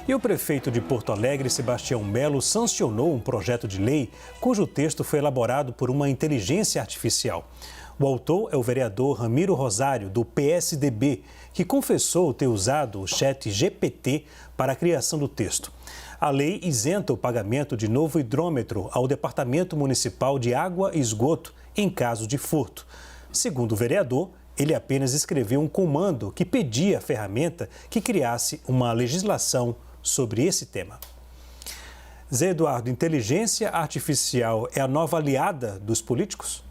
E o prefeito de Porto Alegre, Sebastião Melo, sancionou um projeto de lei cujo texto foi elaborado por uma inteligência artificial. O autor é o vereador Ramiro Rosário, do PSDB, que confessou ter usado o chat GPT para a criação do texto. A lei isenta o pagamento de novo hidrômetro ao Departamento Municipal de Água e Esgoto em caso de furto. Segundo o vereador, ele apenas escreveu um comando que pedia à ferramenta que criasse uma legislação sobre esse tema. Zé Eduardo, inteligência artificial é a nova aliada dos políticos?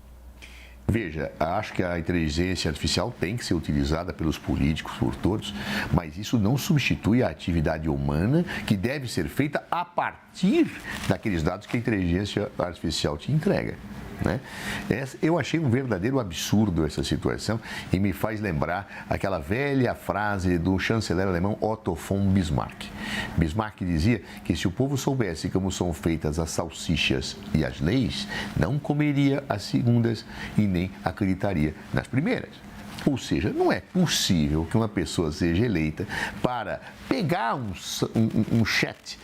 Veja, acho que a inteligência artificial tem que ser utilizada pelos políticos, por todos, mas isso não substitui a atividade humana que deve ser feita a partir daqueles dados que a inteligência artificial te entrega. Né? Eu achei um verdadeiro absurdo essa situação e me faz lembrar aquela velha frase do chanceler alemão Otto von Bismarck. Bismarck dizia que se o povo soubesse como são feitas as salsichas e as leis, não comeria as segundas e nem acreditaria nas primeiras. Ou seja, não é possível que uma pessoa seja eleita para pegar um chat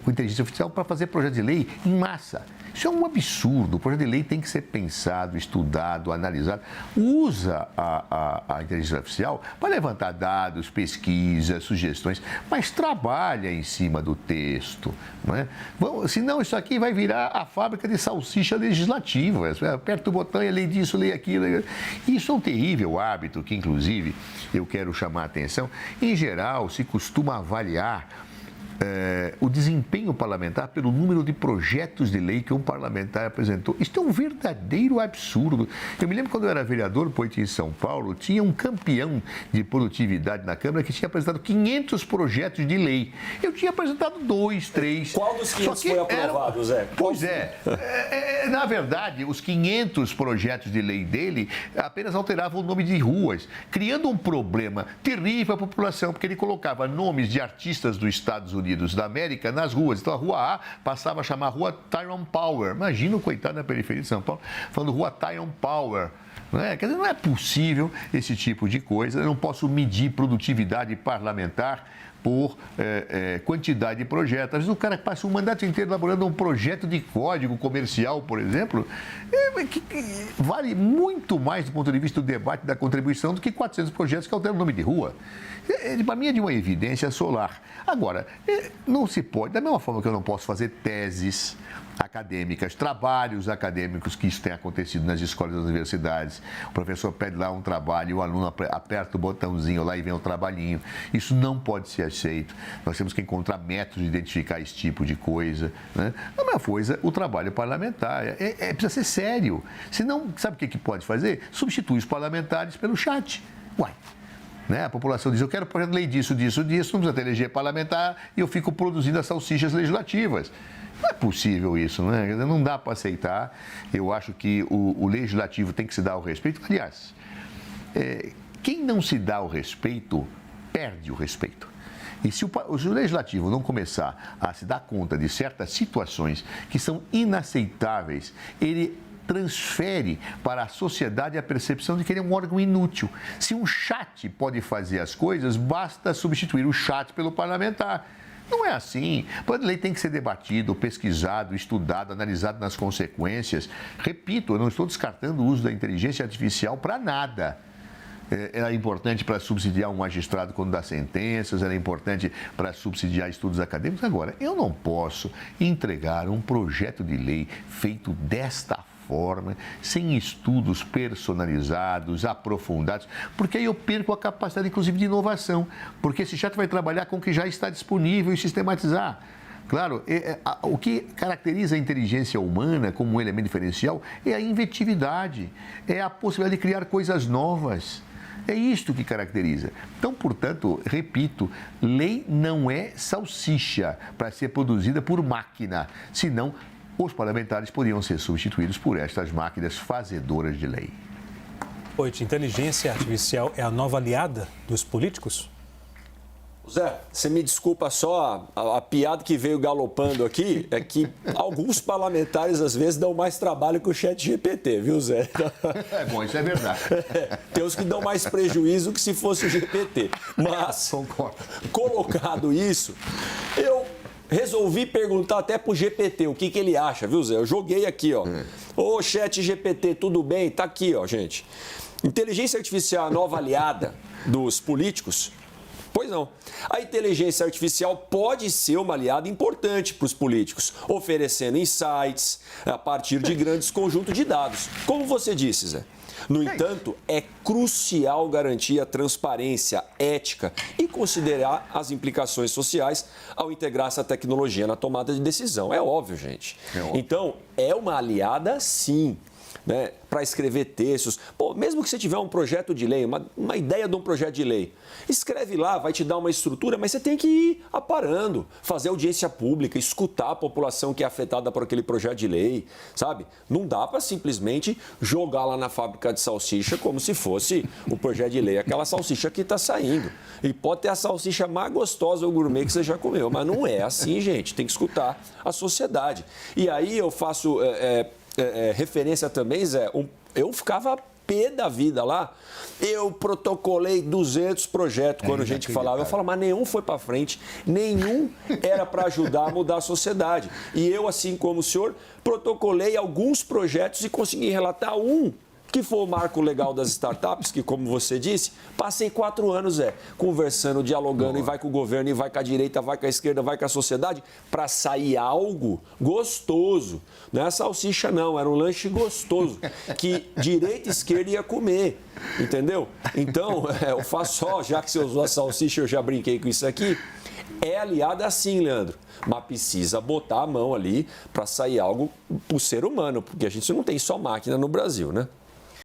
com inteligência artificial para fazer projeto de lei em massa. Isso é um absurdo. O projeto de lei tem que ser pensado, estudado, analisado. Usa a inteligência artificial para levantar dados, pesquisas, sugestões, mas trabalha em cima do texto. Não é? Senão isso aqui vai virar a fábrica de salsicha legislativa. Aperta o botão e lei disso, lei aquilo. Isso é um terrível hábito que, inclusive, eu quero chamar a atenção. Em geral, se costuma avaliar o desempenho parlamentar pelo número de projetos de lei que um parlamentar apresentou. Isso é um verdadeiro absurdo. Eu me lembro quando eu era vereador em São Paulo, tinha um campeão de produtividade na Câmara que tinha apresentado 500 projetos de lei. Eu tinha apresentado 2, 3. Qual dos 500 foi aprovado, Zé? Pois na verdade, os 500 projetos de lei dele apenas alteravam o nome de ruas, criando um problema terrível para a população, porque ele colocava nomes de artistas dos Estados Unidos da América nas ruas. Então a rua A passava a chamar Rua Tyrone Power. Imagina o coitado na periferia de São Paulo falando Rua Tyrone Power. Quer dizer, não é possível esse tipo de coisa. Eu não posso medir produtividade parlamentar por quantidade de projetos. Às vezes o cara passa um mandato inteiro elaborando um projeto de código comercial, por exemplo, que vale muito mais do ponto de vista do debate da contribuição do que 400 projetos que alteram o nome de rua. Para mim é de uma evidência solar. Agora, não se pode, da mesma forma que eu não posso fazer teses acadêmicas, trabalhos acadêmicos, que isso tem acontecido nas escolas e nas universidades. O professor pede lá um trabalho, o aluno aperta o botãozinho lá e vem o trabalhinho. Isso não pode ser aceito. Nós temos que encontrar métodos de identificar esse tipo de coisa. Né? A mesma coisa, o trabalho parlamentar. Precisa ser sério. Senão, sabe o que pode fazer? Substitui os parlamentares pelo chat. Uai. Né? A população diz, eu quero projeto de lei disso, não precisa ter eleger parlamentar e eu fico produzindo as salsichas legislativas. Não é possível isso, né? Não dá para aceitar. Eu acho que o legislativo tem que se dar o respeito. Aliás, quem não se dá o respeito, perde o respeito. E se o legislativo não começar a se dar conta de certas situações que são inaceitáveis, ele transfere para a sociedade a percepção de que ele é um órgão inútil. Se um chat pode fazer as coisas, basta substituir o chat pelo parlamentar. Não é assim. O projeto de lei tem que ser debatido, pesquisado, estudado, analisado nas consequências. Repito, eu não estou descartando o uso da inteligência artificial para nada. Ela é importante para subsidiar um magistrado quando dá sentenças, ela é importante para subsidiar estudos acadêmicos. Agora, eu não posso entregar um projeto de lei feito desta forma, sem estudos personalizados, aprofundados, porque aí eu perco a capacidade, inclusive, de inovação, porque esse chat vai trabalhar com o que já está disponível e sistematizar. Claro, o que caracteriza a inteligência humana como um elemento diferencial é a inventividade, é a possibilidade de criar coisas novas. É isto que caracteriza. Então, portanto, repito, lei não é salsicha para ser produzida por máquina, senão os parlamentares poderiam ser substituídos por estas máquinas fazedoras de lei. Oito, inteligência artificial é a nova aliada dos políticos? Zé, você me desculpa só, a piada que veio galopando aqui é que alguns parlamentares, às vezes, dão mais trabalho que o chat GPT, viu, Zé? Bom, isso é verdade. Tem uns que dão mais prejuízo que se fosse o GPT. Mas, concordo. Colocado isso, resolvi perguntar até pro GPT o que ele acha, viu, Zé? Eu joguei aqui, ó. Ô, chat GPT, tudo bem? Tá aqui, ó, gente. Inteligência artificial, a nova aliada dos políticos? Pois não. A inteligência artificial pode ser uma aliada importante para os políticos, oferecendo insights a partir de grandes conjuntos de dados. Como você disse, Zé. No entanto, é crucial garantir a transparência, ética e considerar as implicações sociais ao integrar essa tecnologia na tomada de decisão. É óbvio, gente. Então, é uma aliada, sim. Né, para escrever textos. Pô, mesmo que você tiver um projeto de lei, uma ideia de um projeto de lei, escreve lá, vai te dar uma estrutura, mas você tem que ir aparando, fazer audiência pública, escutar a população que é afetada por aquele projeto de lei, sabe? Não dá para simplesmente jogar lá na fábrica de salsicha como se fosse o projeto de lei, aquela salsicha que está saindo. E pode ter a salsicha mais gostosa ou gourmet que você já comeu, mas não é assim, gente. Tem que escutar a sociedade. E aí eu faço... referência também, Zé, eu ficava pé da vida lá. Eu protocolei 200 projetos quando a gente falava. Eu falava, mas nenhum foi para frente, nenhum era para ajudar a mudar a sociedade. E eu, assim como o senhor, protocolei alguns projetos e consegui relatar um, que foi o marco legal das startups, que, como você disse, passei 4 anos, conversando, dialogando, e vai com o governo, e vai com a direita, vai com a esquerda, vai com a sociedade, para sair algo gostoso. Não é salsicha, não, era um lanche gostoso, que direita e esquerda ia comer, entendeu? Então, eu faço só, já que você usou a salsicha, eu já brinquei com isso aqui, é aliada assim, Leandro, mas precisa botar a mão ali para sair algo para o ser humano, porque a gente não tem só máquina no Brasil, né?